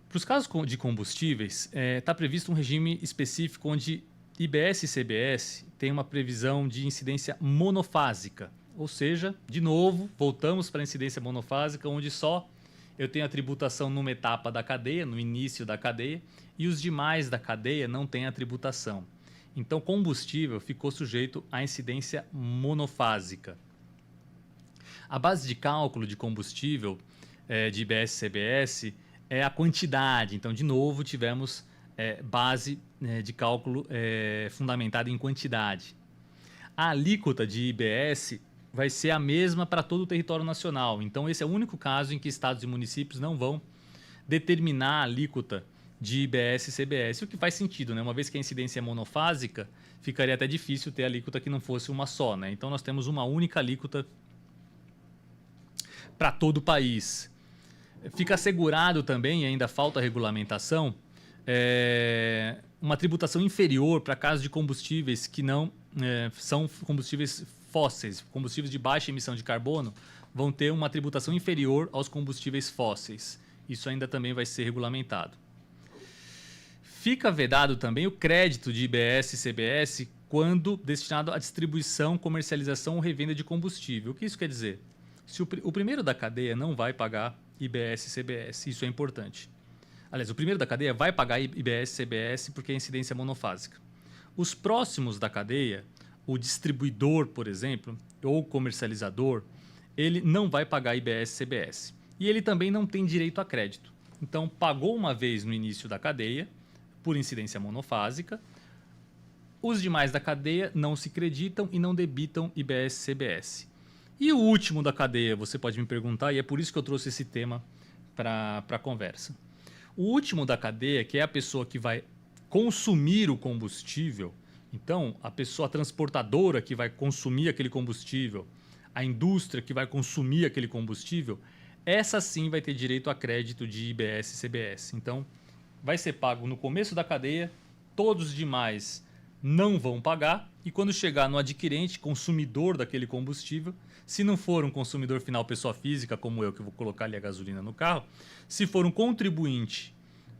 Para os casos de combustíveis, está previsto um regime específico onde IBS e CBS tem uma previsão de incidência monofásica. Ou seja, de novo, voltamos para a incidência monofásica, onde só eu tenho a tributação numa etapa da cadeia, no início da cadeia, e os demais da cadeia não têm a tributação. Então, combustível ficou sujeito à incidência monofásica. A base de cálculo de combustível de IBS e CBS é a quantidade. Então, de novo, tivemos base de cálculo fundamentada em quantidade. A alíquota de IBS vai ser a mesma para todo o território nacional. Então, esse é o único caso em que estados e municípios não vão determinar a alíquota de IBS e CBS, o que faz sentido, né? Uma vez que a incidência é monofásica, ficaria até difícil ter alíquota que não fosse uma só, né? Então, nós temos uma única alíquota para todo o país. Fica assegurado também, e ainda falta regulamentação, uma tributação inferior para casos de combustíveis que não são combustíveis fósseis. Combustíveis de baixa emissão de carbono vão ter uma tributação inferior aos combustíveis fósseis. Isso ainda também vai ser regulamentado. Fica vedado também o crédito de IBS e CBS quando destinado à distribuição, comercialização ou revenda de combustível. O que isso quer dizer? Se o primeiro da cadeia não vai pagar IBS e CBS, isso é importante. Aliás, o primeiro da cadeia vai pagar IBS e CBS porque é incidência monofásica. Os próximos da cadeia, o distribuidor, por exemplo, ou comercializador, ele não vai pagar IBS e CBS. E ele também não tem direito a crédito. Então, pagou uma vez no início da cadeia, por incidência monofásica, os demais da cadeia não se creditam e não debitam IBS e CBS. E o último da cadeia, você pode me perguntar, e é por isso que eu trouxe esse tema para a conversa. O último da cadeia, que é a pessoa que vai consumir o combustível, então a pessoa transportadora que vai consumir aquele combustível, a indústria que vai consumir aquele combustível, essa sim vai ter direito a crédito de IBS e CBS. Então, vai ser pago no começo da cadeia, todos os demais não vão pagar, e quando chegar no adquirente, consumidor daquele combustível, se não for um consumidor final pessoa física, como eu, que vou colocar ali a gasolina no carro, se for um contribuinte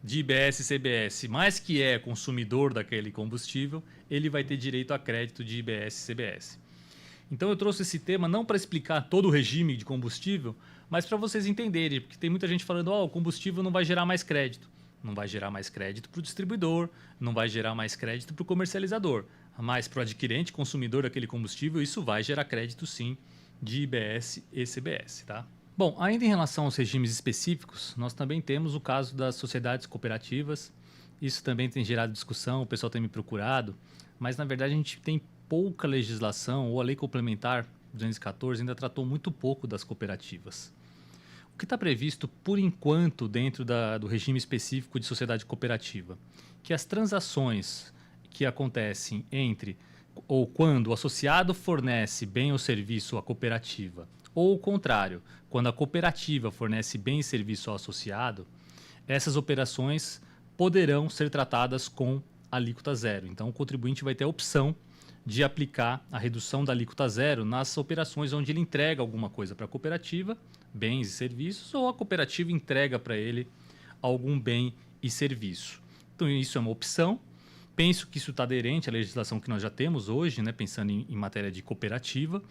de IBS e CBS, mas que é consumidor daquele combustível, ele vai ter direito a crédito de IBS e CBS. Então eu trouxe esse tema não para explicar todo o regime de combustível, mas para vocês entenderem, porque tem muita gente falando, o combustível não vai gerar mais crédito. Não vai gerar mais crédito para o distribuidor, não vai gerar mais crédito para o comercializador, mas para o adquirente, consumidor daquele combustível, isso vai gerar crédito sim de IBS e CBS. Tá? Bom, ainda em relação aos regimes específicos, nós também temos o caso das sociedades cooperativas. Isso também tem gerado discussão, o pessoal tem me procurado, mas na verdade a gente tem pouca legislação, ou a Lei Complementar 214 ainda tratou muito pouco das cooperativas. O que está previsto, por enquanto, dentro do regime específico de sociedade cooperativa? Que as transações que acontecem entre ou quando o associado fornece bem ou serviço à cooperativa, ou o contrário, quando a cooperativa fornece bem e serviço ao associado, essas operações poderão ser tratadas com alíquota zero. Então, o contribuinte vai ter a opção de aplicar a redução da alíquota zero nas operações onde ele entrega alguma coisa para a cooperativa, bens e serviços, ou a cooperativa entrega para ele algum bem e serviço. Então, isso é uma opção. Penso que isso está aderente à legislação que nós já temos hoje, né, pensando em matéria de cooperativa.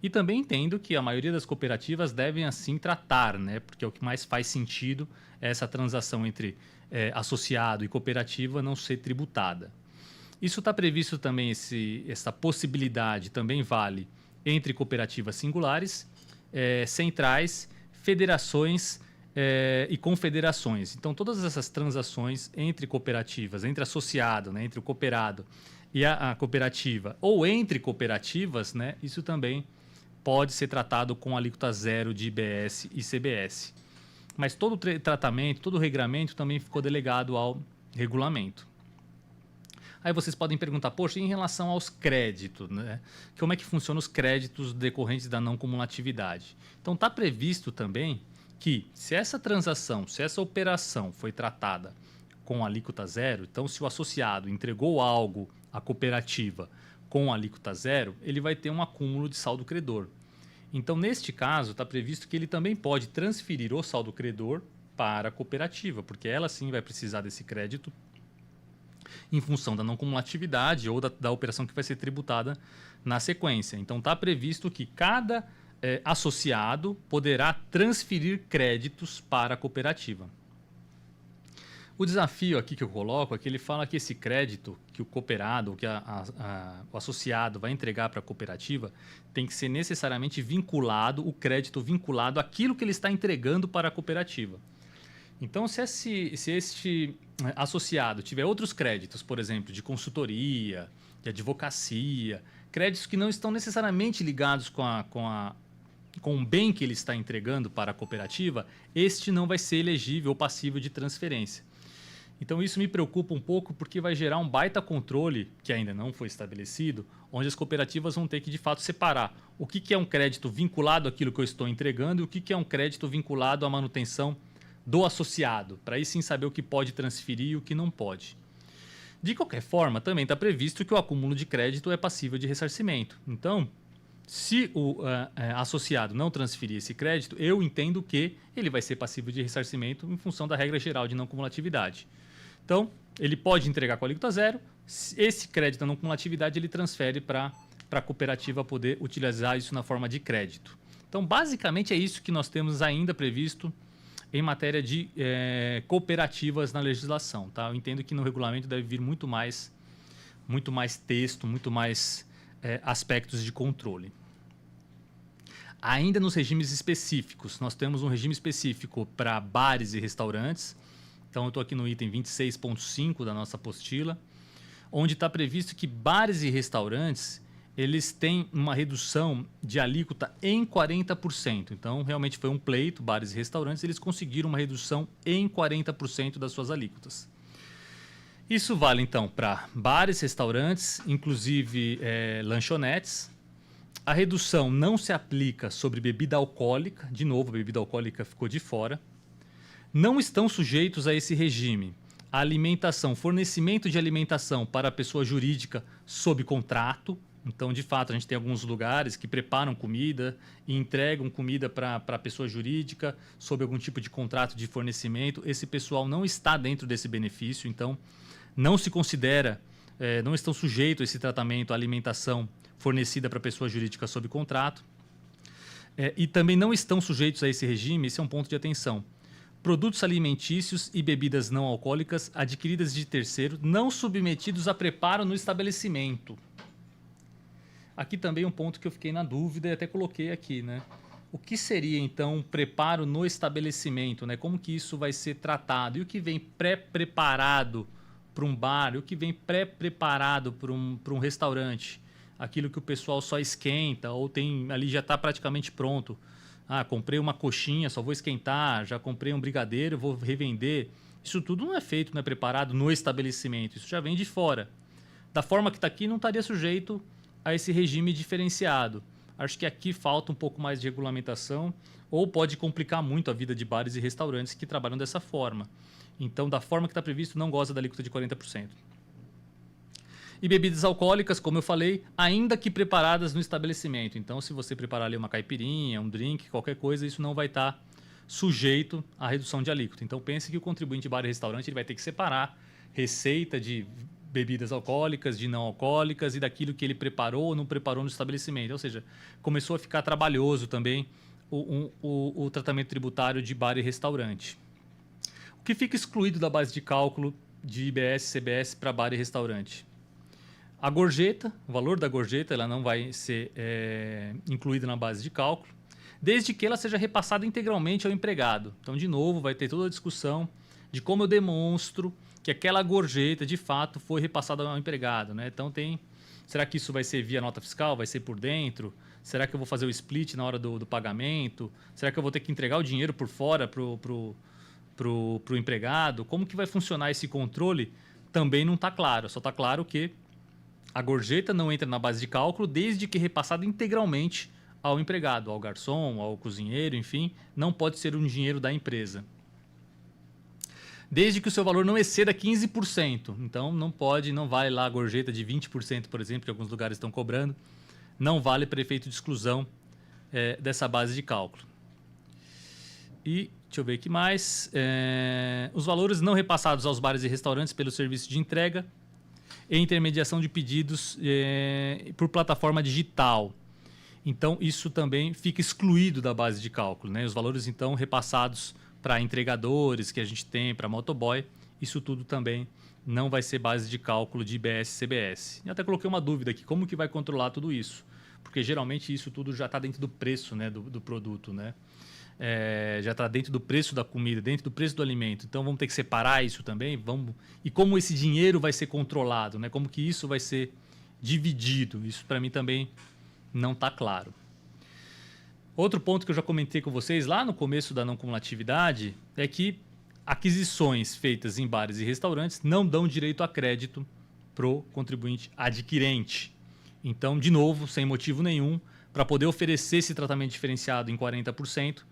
E também entendo que a maioria das cooperativas devem assim tratar, né, porque é o que mais faz sentido essa transação entre associado e cooperativa não ser tributada. Isso está previsto também, essa possibilidade também vale entre cooperativas singulares, centrais, federações e confederações. Então, todas essas transações entre cooperativas, entre associado, né, entre o cooperado e a cooperativa, ou entre cooperativas, né, isso também pode ser tratado com alíquota zero de IBS e CBS. Mas todo o tratamento, todo o regramento também ficou delegado ao regulamento. Aí vocês podem perguntar, poxa, em relação aos créditos, né? Como é que funcionam os créditos decorrentes da não cumulatividade? Então, está previsto também que se essa transação, se essa operação foi tratada com alíquota zero, então se o associado entregou algo à cooperativa com alíquota zero, ele vai ter um acúmulo de saldo credor. Então, neste caso, está previsto que ele também pode transferir o saldo credor para a cooperativa, porque ela sim vai precisar desse crédito em função da não cumulatividade ou da operação que vai ser tributada na sequência. Então, está previsto que cada associado poderá transferir créditos para a cooperativa. O desafio aqui que eu coloco é que ele fala que esse crédito que o cooperado, que o associado vai entregar para a cooperativa, tem que ser necessariamente vinculado, o crédito vinculado àquilo que ele está entregando para a cooperativa. Então, se este associado tiver outros créditos, por exemplo, de consultoria, de advocacia, créditos que não estão necessariamente ligados com o bem que ele está entregando para a cooperativa, este não vai ser elegível ou passível de transferência. Então, isso me preocupa um pouco porque vai gerar um baita controle, que ainda não foi estabelecido, onde as cooperativas vão ter que, de fato, separar o que é um crédito vinculado àquilo que eu estou entregando e o que é um crédito vinculado à manutenção do associado, para aí sim saber o que pode transferir e o que não pode. De qualquer forma, também está previsto que o acúmulo de crédito é passível de ressarcimento. Então, se o associado não transferir esse crédito, eu entendo que ele vai ser passível de ressarcimento em função da regra geral de não cumulatividade. Então, ele pode entregar com a alíquota zero, esse crédito da não cumulatividade ele transfere para a cooperativa poder utilizar isso na forma de crédito. Então, basicamente é isso que nós temos ainda previsto em matéria de cooperativas na legislação. Tá? Eu entendo que no regulamento deve vir muito mais texto, muito mais aspectos de controle. Ainda nos regimes específicos, nós temos um regime específico para bares e restaurantes. Então, eu estou aqui no item 26.5 da nossa apostila, onde está previsto que bares e restaurantes eles têm uma redução de alíquota em 40%. Então, realmente foi um pleito, bares e restaurantes, eles conseguiram uma redução em 40% das suas alíquotas. Isso vale, então, para bares, restaurantes, inclusive lanchonetes. A redução não se aplica sobre bebida alcoólica. De novo, a bebida alcoólica ficou de fora. Não estão sujeitos a esse regime a alimentação, fornecimento de alimentação para a pessoa jurídica sob contrato. Então, de fato, a gente tem alguns lugares que preparam comida e entregam comida para a pessoa jurídica sob algum tipo de contrato de fornecimento. Esse pessoal não está dentro desse benefício, então não se considera, não estão sujeitos a esse tratamento, à alimentação fornecida para a pessoa jurídica sob contrato. E também não estão sujeitos a esse regime, esse é um ponto de atenção. Produtos alimentícios e bebidas não alcoólicas adquiridas de terceiro, não submetidos a preparo no estabelecimento. Aqui também um ponto que eu fiquei na dúvida e até coloquei aqui, né? O que seria, então, um preparo no estabelecimento, né? Como que isso vai ser tratado? E o que vem pré-preparado para um bar? E o que vem pré-preparado para um restaurante? Aquilo que o pessoal só esquenta ou tem ali já está praticamente pronto. Ah, comprei uma coxinha, só vou esquentar. Já comprei um brigadeiro, vou revender. Isso tudo não é feito, não é preparado no estabelecimento. Isso já vem de fora. Da forma que está aqui, não estaria sujeito a esse regime diferenciado. Acho que aqui falta um pouco mais de regulamentação ou pode complicar muito a vida de bares e restaurantes que trabalham dessa forma. Então, da forma que está previsto, não goza da alíquota de 40%. E bebidas alcoólicas, como eu falei, ainda que preparadas no estabelecimento. Então, se você preparar ali uma caipirinha, um drink, qualquer coisa, isso não vai estar sujeito à redução de alíquota. Então, pense que o contribuinte de bar e restaurante ele vai ter que separar receita de bebidas alcoólicas, de não alcoólicas e daquilo que ele preparou ou não preparou no estabelecimento. Ou seja, começou a ficar trabalhoso também o tratamento tributário de bar e restaurante. O que fica excluído da base de cálculo de IBS e CBS para bar e restaurante? A gorjeta, o valor da gorjeta, ela não vai ser incluída na base de cálculo, desde que ela seja repassada integralmente ao empregado. Então, de novo, vai ter toda a discussão de como eu demonstro que aquela gorjeta, de fato, foi repassada ao empregado, né? Então, será que isso vai ser via nota fiscal? Vai ser por dentro? Será que eu vou fazer o split na hora do pagamento? Será que eu vou ter que entregar o dinheiro por fora pro empregado? Como que vai funcionar esse controle? Também não está claro. Só está claro que a gorjeta não entra na base de cálculo desde que repassada integralmente ao empregado, ao garçom, ao cozinheiro, enfim, não pode ser um dinheiro da empresa. Desde que o seu valor não exceda 15%. Então, não vale lá a gorjeta de 20%, por exemplo, que alguns lugares estão cobrando. Não vale para efeito de exclusão dessa base de cálculo. E, deixa eu ver aqui mais. Os valores não repassados aos bares e restaurantes pelo serviço de entrega e intermediação de pedidos por plataforma digital. Então, isso também fica excluído da base de cálculo, né? Os valores, então, repassados para entregadores que a gente tem, para motoboy, isso tudo também não vai ser base de cálculo de IBS e CBS. E até coloquei uma dúvida aqui, como que vai controlar tudo isso? Porque geralmente isso tudo já está dentro do preço, né, do produto, né? Já está dentro do preço da comida, dentro do preço do alimento. Então vamos ter que separar isso também. E como esse dinheiro vai ser controlado, né? Como que isso vai ser dividido? Isso para mim também não está claro. Outro ponto que eu já comentei com vocês lá no começo da não cumulatividade é que aquisições feitas em bares e restaurantes não dão direito a crédito para o contribuinte adquirente. Então, de novo, sem motivo nenhum, para poder oferecer esse tratamento diferenciado em 40%,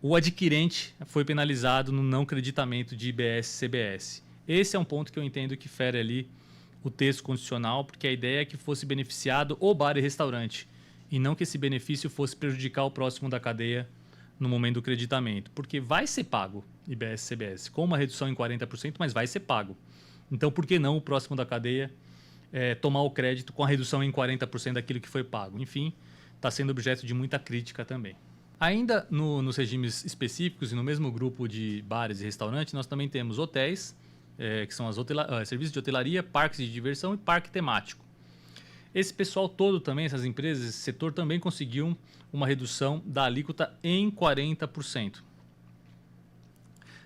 o adquirente foi penalizado no não creditamento de IBS e CBS. Esse é um ponto que eu entendo que fere ali o texto condicional, porque a ideia é que fosse beneficiado o bar e restaurante, e não que esse benefício fosse prejudicar o próximo da cadeia no momento do creditamento. Porque vai ser pago IBS e CBS, com uma redução em 40%, mas vai ser pago. Então, por que não o próximo da cadeia tomar o crédito com a redução em 40% daquilo que foi pago? Enfim, está sendo objeto de muita crítica também. Ainda nos regimes específicos e no mesmo grupo de bares e restaurantes, nós também temos hotéis, que são serviços de hotelaria, parques de diversão e parque temático. Esse pessoal todo também, essas empresas, esse setor também conseguiu uma redução da alíquota em 40%.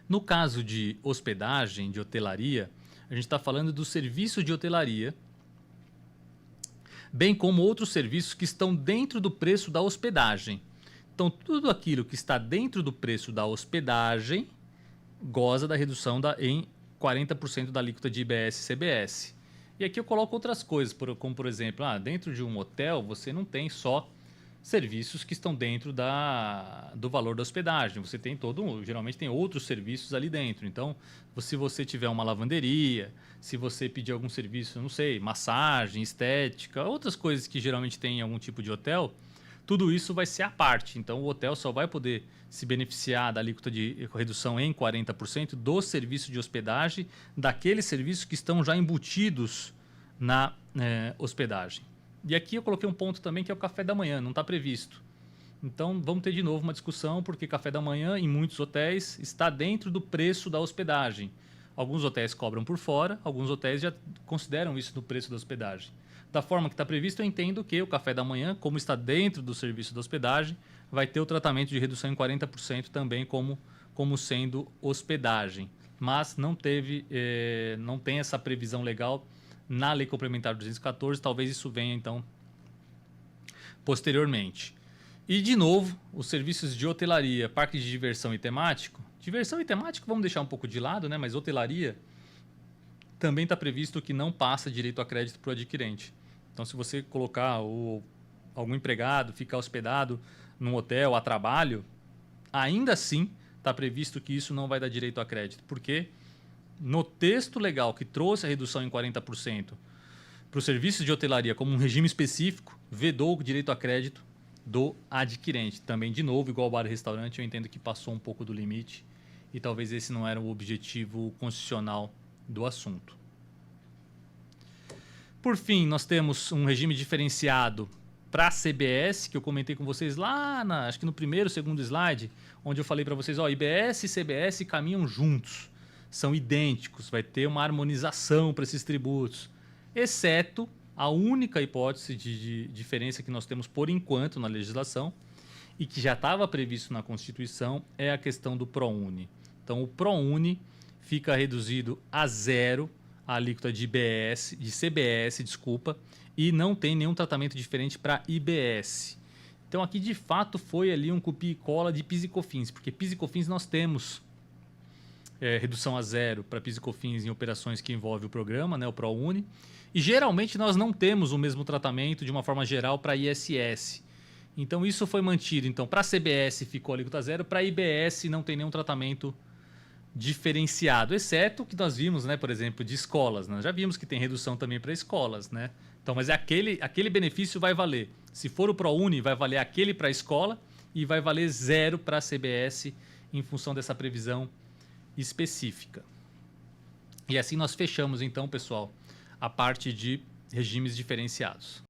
No caso de hospedagem, de hotelaria, a gente está falando do serviço de hotelaria, bem como outros serviços que estão dentro do preço da hospedagem. Então, tudo aquilo que está dentro do preço da hospedagem goza da redução em 40% da alíquota de IBS e CBS. E aqui eu coloco outras coisas, como por exemplo, dentro de um hotel você não tem só serviços que estão dentro do valor da hospedagem. Você tem geralmente tem outros serviços ali dentro. Então, se você tiver uma lavanderia, se você pedir algum serviço, não sei, massagem, estética, outras coisas que geralmente tem em algum tipo de hotel, tudo isso vai ser à parte. Então, o hotel só vai poder se beneficiar da alíquota de redução em 40% do serviço de hospedagem, daqueles serviços que estão já embutidos na hospedagem. E aqui eu coloquei um ponto também que é o café da manhã, não está previsto. Então vamos ter de novo uma discussão, porque café da manhã em muitos hotéis está dentro do preço da hospedagem. Alguns hotéis cobram por fora, alguns hotéis já consideram isso no preço da hospedagem. Da forma que está previsto, eu entendo que o café da manhã, como está dentro do serviço da hospedagem, vai ter o tratamento de redução em 40% também como sendo hospedagem. Mas não tem essa previsão legal na Lei Complementar 214, talvez isso venha, então, posteriormente. E, de novo, os serviços de hotelaria, parques de diversão e temático. Diversão e temático vamos deixar um pouco de lado, né? Mas hotelaria também está previsto que não passa direito a crédito para o adquirente. Então, se você colocar algum empregado, ficar hospedado num hotel a trabalho, ainda assim está previsto que isso não vai dar direito a crédito. Por quê? No texto legal que trouxe a redução em 40% para o serviço de hotelaria como um regime específico, vedou o direito a crédito do adquirente. Também, de novo, igual ao bar e restaurante, eu entendo que passou um pouco do limite e talvez esse não era o objetivo constitucional do assunto. Por fim, nós temos um regime diferenciado para a CBS, que eu comentei com vocês lá, acho que no primeiro, segundo slide, onde eu falei para vocês, IBS e CBS caminham juntos. São idênticos, vai ter uma harmonização para esses tributos, exceto a única hipótese de diferença que nós temos por enquanto na legislação e que já estava previsto na Constituição é a questão do ProUni. Então, o ProUni fica reduzido a zero a alíquota de CBS, e não tem nenhum tratamento diferente para IBS. Então, aqui de fato foi ali um copia e cola de PIS e COFINS, porque PIS e COFINS nós temos redução a zero para PIS e COFINS em operações que envolvem o programa, né, o ProUni. E geralmente nós não temos o mesmo tratamento de uma forma geral para ISS. Então isso foi mantido. Então para a CBS ficou a alíquota zero, para a IBS não tem nenhum tratamento diferenciado, exceto que nós vimos, né, por exemplo, de escolas. Nós já vimos que tem redução também para escolas, né? Então, mas aquele benefício vai valer. Se for o ProUni, vai valer aquele para a escola e vai valer zero para a CBS em função dessa previsão específica. E assim nós fechamos então, pessoal, a parte de regimes diferenciados.